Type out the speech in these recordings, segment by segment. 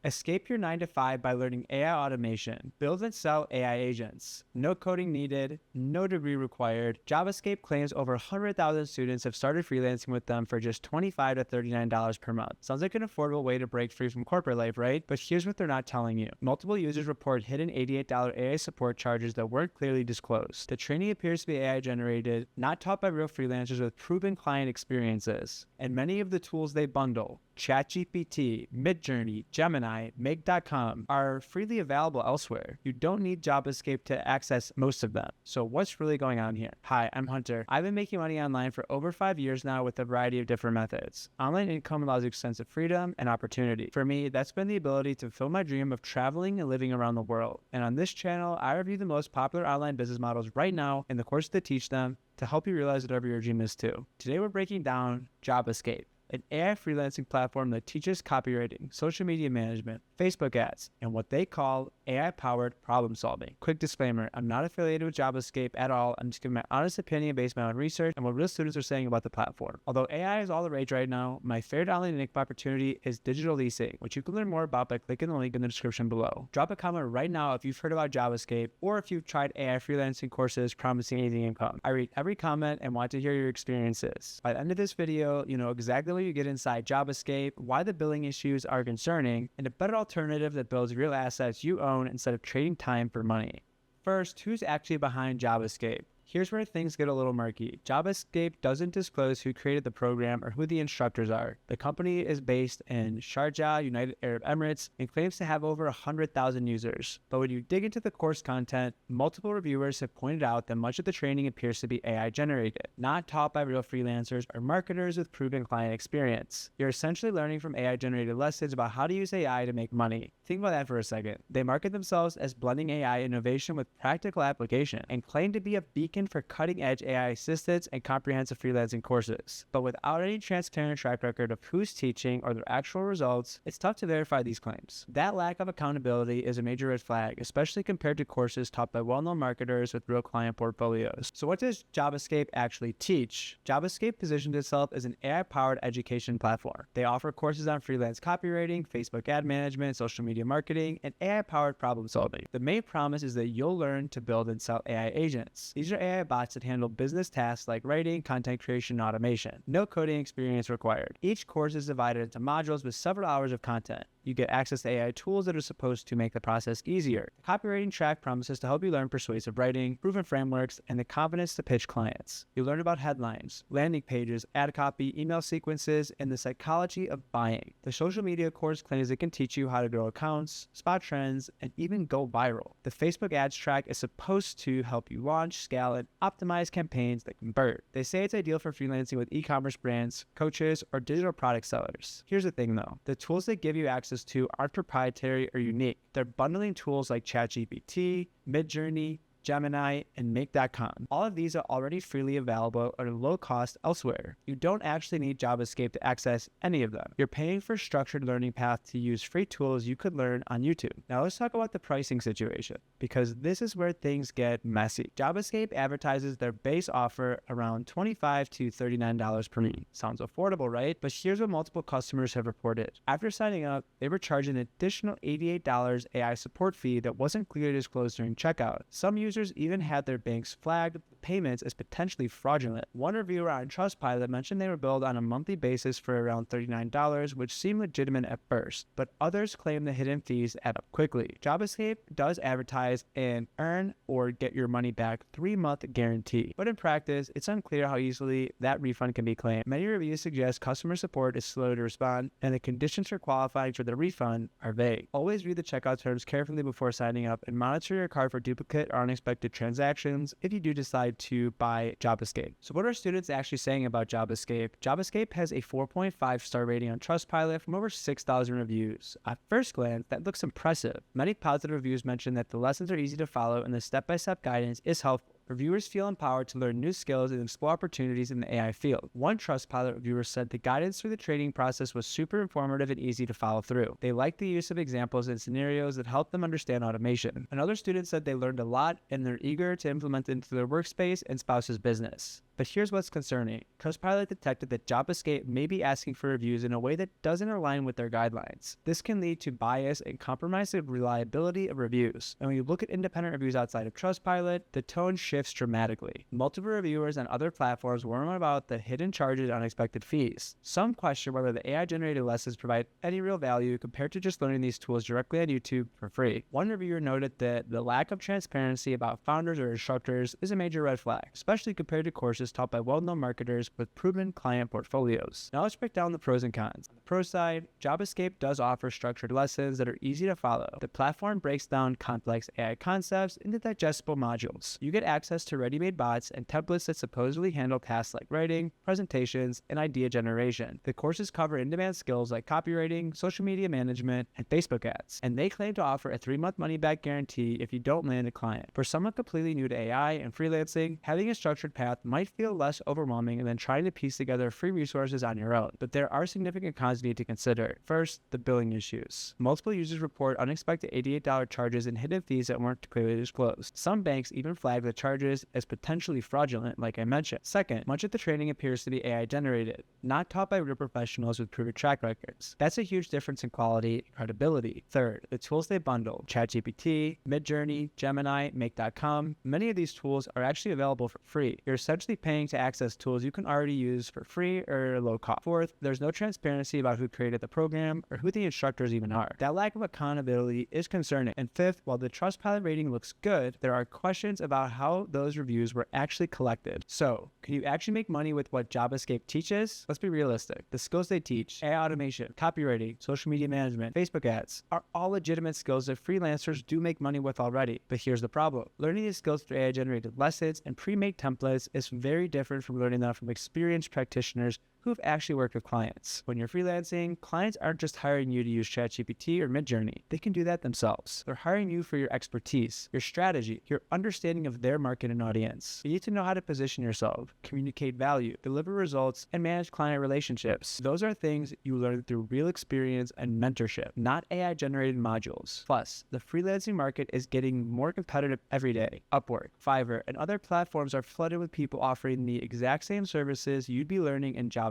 Escape your 9 to 5 by learning AI automation. Build and sell AI agents. No coding needed, no degree required. Javascape claims over 100,000 students have started freelancing with them for just $25 to $39 per month. Sounds like an affordable way to break free from corporate life, right? But here's what they're not telling you. Multiple users report hidden $88 AI support charges that weren't clearly disclosed. The training appears to be AI generated, not taught by real freelancers with proven client experiences. And many of the tools they bundle, ChatGPT, Midjourney, Gemini, Make.com, are freely available elsewhere. You don't need Javascape to access most of them. So what's really going on here? Hi, I'm Hunter. I've been making money online for over 5 years now with a variety of different methods. Online income allows extensive freedom and opportunity. For me, that's been the ability to fulfill my dream of traveling and living around the world. And on this channel, I review the most popular online business models right now in the course to teach them to help you realize whatever your dream is too. Today, we're breaking down Javascape, an AI freelancing platform that teaches copywriting, social media management, Facebook ads, and what they call AI-powered problem solving. Quick disclaimer, I'm not affiliated with Javascape at all. I'm just giving my honest opinion based on my own research and what real students are saying about the platform. Although AI is all the rage right now, my favorite online income opportunity is digital leasing, which you can learn more about by clicking the link in the description below. Drop a comment right now if you've heard about Javascape or if you've tried AI freelancing courses promising easy income. I read every comment and want to hear your experiences. By the end of this video, you know exactly what you get inside Javascape, why the billing issues are concerning, and a better alternative that builds real assets you own instead of trading time for money. First, who's actually behind Javascape? Here's where things get a little murky. Javascape doesn't disclose who created the program or who the instructors are. The company is based in Sharjah, United Arab Emirates, and claims to have over 100,000 users. But when you dig into the course content, multiple reviewers have pointed out that much of the training appears to be AI generated, not taught by real freelancers or marketers with proven client experience. You're essentially learning from AI generated lessons about how to use AI to make money. Think about that for a second. They market themselves as blending AI innovation with practical application and claim to be a beacon for cutting-edge AI assistance and comprehensive freelancing courses. But without any transparent track record of who's teaching or their actual results, it's tough to verify these claims. That lack of accountability is a major red flag, especially compared to courses taught by well-known marketers with real client portfolios. So what does Javascape actually teach? Javascape positions itself as an AI-powered education platform. They offer courses on freelance copywriting, Facebook ad management, social media marketing, and AI-powered problem solving. The main promise is that you'll learn to build and sell AI agents. These are AI bots that handle business tasks like writing, content creation, and automation. No coding experience required. Each course is divided into modules with several hours of content. You get access to AI tools that are supposed to make the process easier. The copywriting track promises to help you learn persuasive writing, proven frameworks, and the confidence to pitch clients. You learn about headlines, landing pages, ad copy, email sequences, and the psychology of buying. The social media course claims it can teach you how to grow accounts, spot trends, and even go viral. The Facebook ads track is supposed to help you launch, scale, and optimize campaigns that convert. They say it's ideal for freelancing with e-commerce brands, coaches, or digital product sellers. Here's the thing though, the tools they give you access to aren't proprietary or unique. They're bundling tools like ChatGPT, Midjourney, Gemini, and Make.com. All of these are already freely available at a low cost elsewhere. You don't actually need Javascape to access any of them. You're paying for a structured learning path to use free tools you could learn on YouTube. Now let's talk about the pricing situation, because this is where things get messy. Javascape advertises their base offer around $25 to $39 per month. Sounds affordable, right? But here's what multiple customers have reported. After signing up, they were charged an additional $88 AI support fee that wasn't clearly disclosed during checkout. Some users even had their banks flagged payments as potentially fraudulent. One reviewer on Trustpilot mentioned they were billed on a monthly basis for around $39, which seemed legitimate at first, but others claim the hidden fees add up quickly. Javascape does advertise an earn or get your money back 3-month guarantee, but in practice, it's unclear how easily that refund can be claimed. Many reviews suggest customer support is slow to respond, and the conditions for qualifying for the refund are vague. Always read the checkout terms carefully before signing up and monitor your card for duplicate or unexpected transactions if you do decide to buy Javascape. So what are students actually saying about Javascape? Javascape has a 4.5 star rating on Trustpilot from over 6,000 reviews. At first glance, that looks impressive. Many positive reviews mention that the lessons are easy to follow and the step-by-step guidance is helpful. Reviewers feel empowered to learn new skills and explore opportunities in the AI field. One Trustpilot reviewer said the guidance through the training process was super informative and easy to follow through. They liked the use of examples and scenarios that helped them understand automation. Another student said they learned a lot and they're eager to implement it into their workspace and spouse's business. But here's what's concerning. Trustpilot detected that Javascape may be asking for reviews in a way that doesn't align with their guidelines. This can lead to bias and compromise the reliability of reviews. And when you look at independent reviews outside of Trustpilot, the tone shifts dramatically. Multiple reviewers on other platforms warn about the hidden charges and unexpected fees. Some question whether the AI-generated lessons provide any real value compared to just learning these tools directly on YouTube for free. One reviewer noted that the lack of transparency about founders or instructors is a major red flag, especially compared to courses taught by well-known marketers with proven client portfolios. Now let's break down the pros and cons. On the pro side, Javascape does offer structured lessons that are easy to follow. The platform breaks down complex AI concepts into digestible modules. You get access to ready-made bots and templates that supposedly handle tasks like writing, presentations, and idea generation. The courses cover in-demand skills like copywriting, social media management, and Facebook ads. And they claim to offer a 3-month money-back guarantee if you don't land a client. For someone completely new to AI and freelancing, having a structured path might feel less overwhelming than trying to piece together free resources on your own. But there are significant cons you need to consider. First, the billing issues. Multiple users report unexpected $88 charges and hidden fees that weren't clearly disclosed. Some banks even flag the charges as potentially fraudulent, like I mentioned. Second, much of the training appears to be AI generated, not taught by real professionals with proven track records. That's a huge difference in quality and credibility. Third, the tools they bundle: ChatGPT, Midjourney, Gemini, Make.com. Many of these tools are actually available for free. You're essentially paying to access tools you can already use for free or low cost. Fourth, there's no transparency about who created the program or who the instructors even are. That lack of accountability is concerning. And fifth, while the Trustpilot rating looks good, there are questions about how those reviews were actually collected. So, can you actually make money with what Javascape teaches? Let's be realistic. The skills they teach, AI automation, copywriting, social media management, Facebook ads, are all legitimate skills that freelancers do make money with already. But here's the problem. Learning these skills through AI-generated lessons and pre-made templates is very different from learning them from experienced practitioners who've actually worked with clients. When you're freelancing, clients aren't just hiring you to use ChatGPT or Midjourney. They can do that themselves. They're hiring you for your expertise, your strategy, your understanding of their market and audience. You need to know how to position yourself, communicate value, deliver results, and manage client relationships. Those are things you learn through real experience and mentorship, not AI-generated modules. Plus, the freelancing market is getting more competitive every day. Upwork, Fiverr, and other platforms are flooded with people offering the exact same services you'd be learning in Javascape.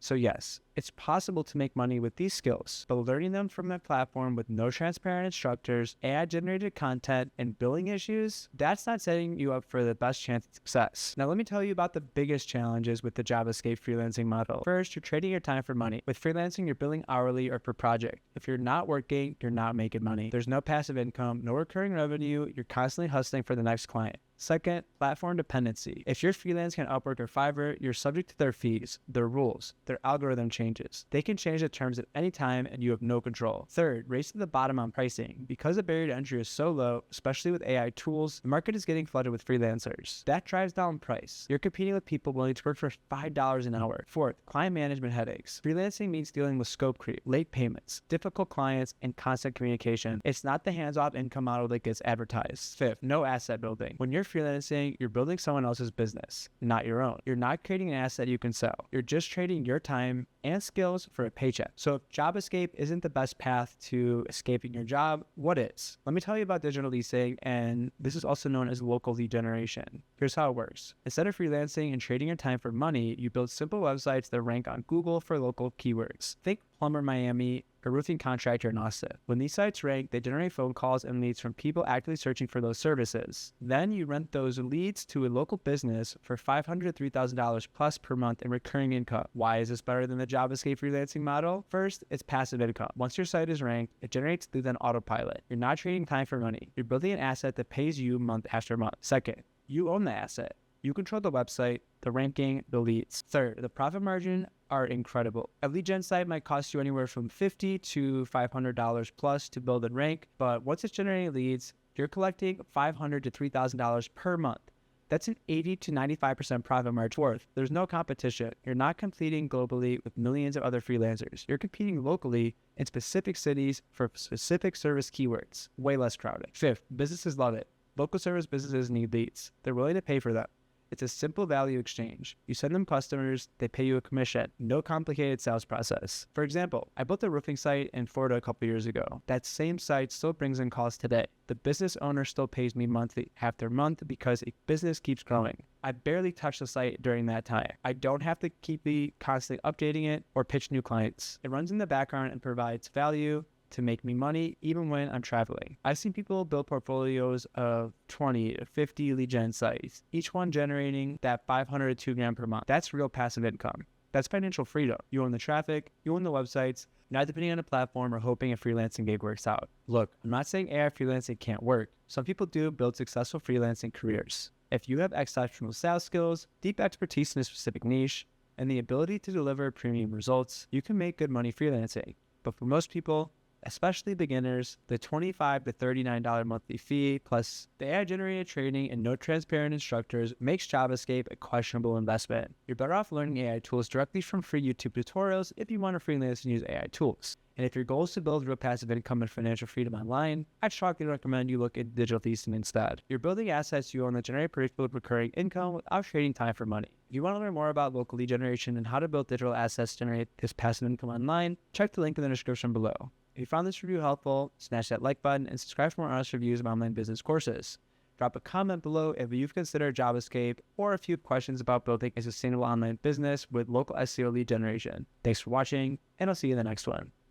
So yes, it's possible to make money with these skills, but learning them from a platform with no transparent instructors, AI-generated content, and billing issues, that's not setting you up for the best chance of success. Now let me tell you about the biggest challenges with the Javascape freelancing model. First, you're trading your time for money. With freelancing, you're billing hourly or per project. If you're not working, you're not making money. There's no passive income, no recurring revenue, you're constantly hustling for the next client. Second, platform dependency. If you're freelancing on Upwork or Fiverr, you're subject to their fees, their rules, their algorithm changes. They can change the terms at any time and you have no control. Third, race to the bottom on pricing. Because the barrier to entry is so low, especially with AI tools, the market is getting flooded with freelancers. That drives down price. You're competing with people willing to work for $5 an hour. Fourth, client management headaches. Freelancing means dealing with scope creep, late payments, difficult clients, and constant communication. It's not the hands-off income model that gets advertised. Fifth, no asset building. When you're freelancing, you're building someone else's business, not your own. You're not creating an asset you can sell. You're just trading your time and skills for a paycheck. So if Javascape isn't the best path to escaping your job, what is? Let me tell you about digital leasing, and this is also known as local lead generation. Here's how it works. Instead of freelancing and trading your time for money, you build simple websites that rank on Google for local keywords. Think plumber Miami, a roofing contractor in Austin. When these sites rank, they generate phone calls and leads from people actively searching for those services. Then you rent those leads to a local business for $500 to $3,000 plus per month in recurring income. Why is this better than the Javascape freelancing model? First, it's passive income. Once your site is ranked, it generates leads on autopilot. You're not trading time for money. You're building an asset that pays you month after month. Second, you own the asset. You control the website, the ranking, the leads. Third, the profit margin are incredible. A lead gen site might cost you anywhere from $50 to $500 plus to build and rank, but once it's generating leads, you're collecting $500 to $3,000 per month. That's an 80 to 95% profit margin. Fourth, there's no competition. You're not competing globally with millions of other freelancers. You're competing locally in specific cities for specific service keywords. Way less crowded. Fifth, businesses love it. Local service businesses need leads. They're willing to pay for them. It's a simple value exchange. You send them customers, they pay you a commission. No complicated sales process. For example, I built a roofing site in Florida a couple years ago. That same site still brings in calls today. The business owner still pays me monthly after month because a business keeps growing. I barely touch the site during that time. I don't have to keep constantly updating it or pitch new clients. It runs in the background and provides value to make me money even when I'm traveling. I've seen people build portfolios of 20 to 50 lead gen sites, each one generating that 500 to $2,000 per month. That's real passive income. That's financial freedom. You own the traffic, you own the websites, not depending on a platform or hoping a freelancing gig works out. Look, I'm not saying AI freelancing can't work. Some people do build successful freelancing careers. If you have exceptional sales skills, deep expertise in a specific niche, and the ability to deliver premium results, you can make good money freelancing. But for most people, especially beginners, the $25 to $39 monthly fee plus the AI-generated training and no transparent instructors makes Javascape a questionable investment. You're better off learning AI tools directly from free YouTube tutorials if you want to freelance and use AI tools. And if your goal is to build real passive income and financial freedom online, I'd strongly recommend you look at digital leasing instead. You're building assets you own that generate predictable recurring income without trading time for money. If you want to learn more about local lead generation and how to build digital assets to generate this passive income online, check the link in the description below. If you found this review helpful, smash that like button and subscribe for more honest reviews of online business courses. Drop a comment below if you've considered Javascape or if you have questions about building a sustainable online business with local SEO lead generation. Thanks for watching, and I'll see you in the next one.